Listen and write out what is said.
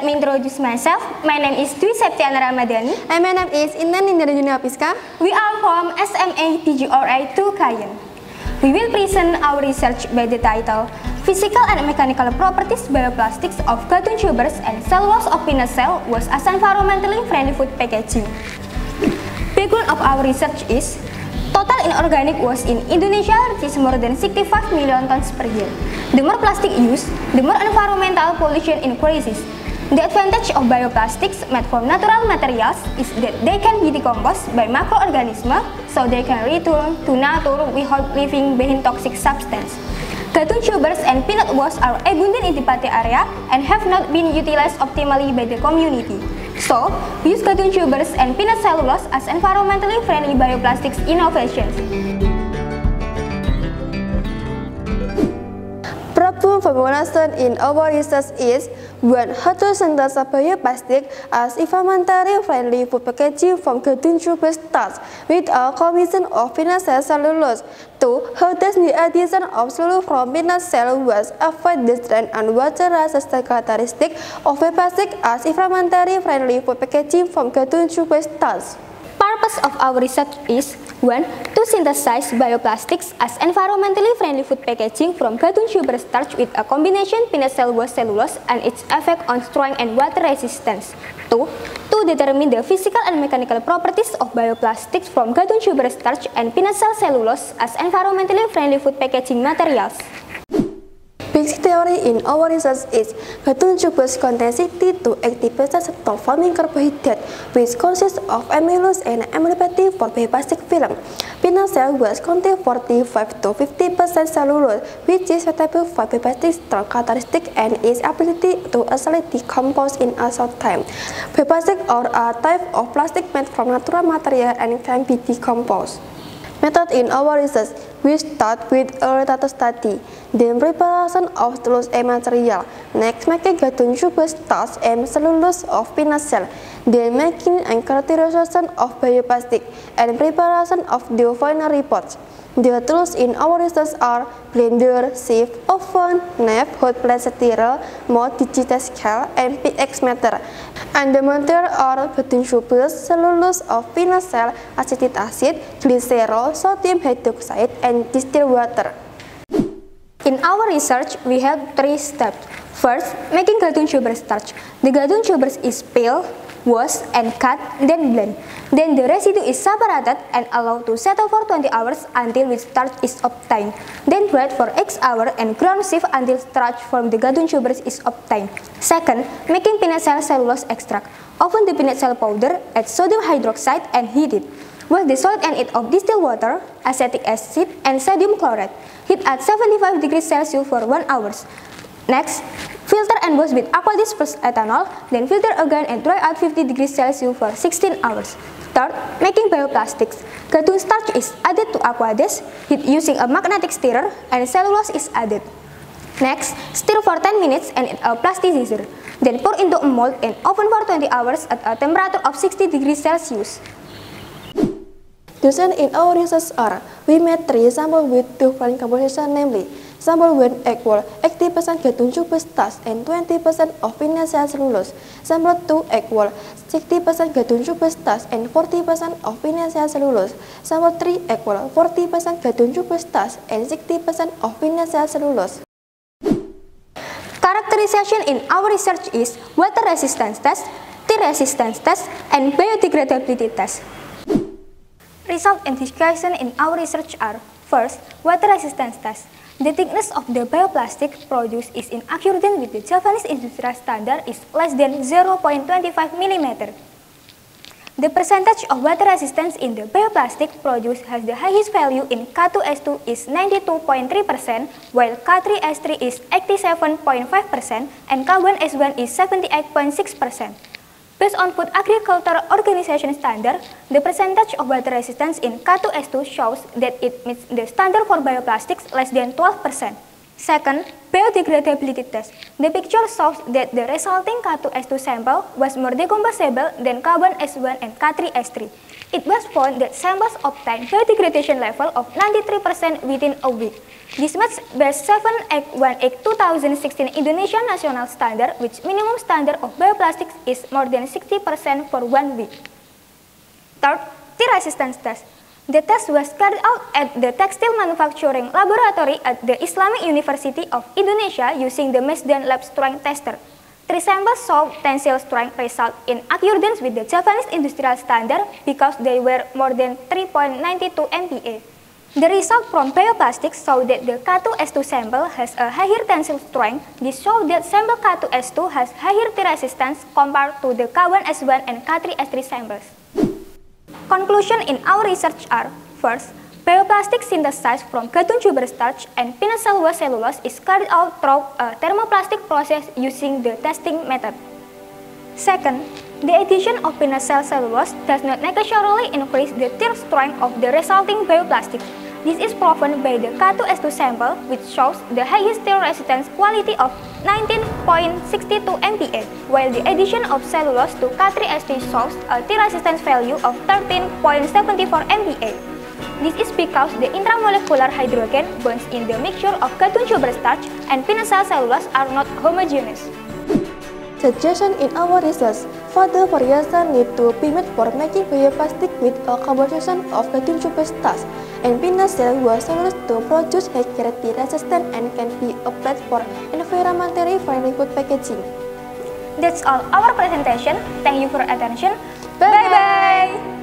Let me introduce myself. My name is Dwi Septiana Ramadhani. And my name is Intan Indra Juniapiska. We are from SMA TGRA 2 Kayen. We will present our research by the title Physical and Mechanical Properties Bioplastics of Cartoon Tubers and Cellulose of Peanut Shell was as environmentally friendly food packaging. Background of our research is total inorganic waste in Indonesia reaches more than 65 million tons per year. The more plastic used, the more environmental pollution increases. The advantage of bioplastics made from natural materials is that they can be decomposed by microorganisms, so they can return to nature without leaving behind toxic substance. Cartoon tubers and peanut waste are abundant in the Pate area and have not been utilized optimally by the community. So, we use cartoon tubers and peanut cellulose as environmentally friendly bioplastics innovations. Problem formulation in our research is 1. How to synthesize bioplastic as environmentally friendly food packaging from cartoon tuber starch with a combination of peanut shell cellulose. 2. How does the addition of cellulose from peanut shell waste affect the strength and water resistance characteristic of bioplastic as environmentally friendly food packaging from cartoon tuber starch? Purpose of our research is 1. To synthesize bioplastics as environmentally friendly food packaging from cartoon tuber starch with a combination peanut shell waste cellulose and its effect on strength and water resistance. 2. To determine the physical and mechanical properties of bioplastics from cartoon tuber starch and peanut shell cellulose as environmentally friendly food packaging materials. Basic theory in our research is cartoon tubers contain 60 to 80% stop-forming carbohydrate, which consists of amylose and amylopathy for bioplastic film. Peanut shell waste contain 45 to 50% cellulose, which is suitable for bioplastic strong characteristic and its ability to easily decompose in a short time. Bioplastic are a type of plastic made from natural material and can be decomposed. Method in our research, we start with a data study, then preparation of cellulose and material, next making cartoon tuber starch and cellulose of peanut shell, then making and characterization of bioplastic, and preparation of the final reports. The tools in our research are blender, sieve, oven, knife, hot plate stirrer, mold, digital scale, and pH meter. And the material are cartoon tubers, cellulose of peanut shell, acetic acid, glycerol, sodium hydroxide, and distilled water. In our research, we have 3 steps. First, making cartoon tuber starch. The cartoon tubers is peeled, washed, and cut, then blend. Then the residue is separated and allowed to settle for 20 hours until which starch is obtained. Then dried for X hours and ground sieve until starch from the cartoon tubers is obtained. Second, making peanut shell cellulose extract. Open the peanut shell powder, add sodium hydroxide, and heat it. Wash the solid and it of distilled water, acetic acid, and sodium chloride. Heat at 75 degrees Celsius for 1 hour. Next, filter and wash with aqua-dish plus ethanol, then filter again and dry at 50 degrees Celsius for 16 hours. Third, making bioplastics. Cartoon starch is added to aqua-dish, heat using a magnetic stirrer, and cellulose is added. Next, stir for 10 minutes and add a plasticizer. Then pour into a mold and oven for 20 hours at a temperature of 60 degrees Celsius. Results in our research are, we made 3 samples with different composition, namely, sample 1 equal 80% cartoon tuber starch and 20% of peanut shell cellulose. Sample 2 equal 60% cartoon tuber starch and 40% of peanut shell cellulose. Sample 3 equal 40% cartoon tuber starch and 60% of peanut shell cellulose. Characterization in our research is water resistance test, tear resistance test, and biodegradability test. Result and discussion in our research are: first, water resistance test. The thickness of the bioplastic produced is in accordance with the Japanese industrial standard is less than 0.25 mm. The percentage of water resistance in the bioplastic produced has the highest value in K2S2 is 92.3%, while K3S3 is 87.5%, and K1S1 is 78.6%. Based on Food Agriculture Organization standard, the percentage of water resistance in K2S2 shows that it meets the standard for bioplastics less than 12%. Second, biodegradability test. The picture shows that the resulting K2S2 sample was more decomposable than K1S1 and K3S3. It was found that samples obtained biodegradation level of 93% within a week. This matches best 7/18/2016 Indonesian national standard, which minimum standard of bioplastics is more than 60% for 1 week. Third, T-resistance test. The test was carried out at the Textile Manufacturing Laboratory at the Islamic University of Indonesia using the Mesdan Lab Strength Tester. 3 samples showed tensile strength result in accordance with the Japanese industrial standard because they were more than 3.92 MPa. The result from bioplastics showed that the K2S2 sample has a higher tensile strength. This shows that sample K2S2 has higher T-resistance compared to the K1S1 and K3S3 samples. Conclusion in our research are: first, bioplastic synthesized from gadun tuber starch and peanut cellulose is carried out through a thermoplastic process using the testing method. Second, the addition of peanut cellulose does not necessarily increase the tear strength of the resulting bioplastic. This is proven by the K2S2 sample, which shows the highest tear resistance quality of 19.62 MPa, while the addition of cellulose to K3S3 shows a tear resistance value of 13.74 MPa. This is because the intramolecular hydrogen bonds in the mixture of gadun tuber starch and peanut cellulose are not homogeneous. Suggestion in our research: further variation need to be made for making bioplastic with a combination of gadun tuber starch and peanut cellulose to produce high T resistant and can be applied for environmentally friendly food packaging. That's all our presentation. Thank you for your attention. Bye-bye!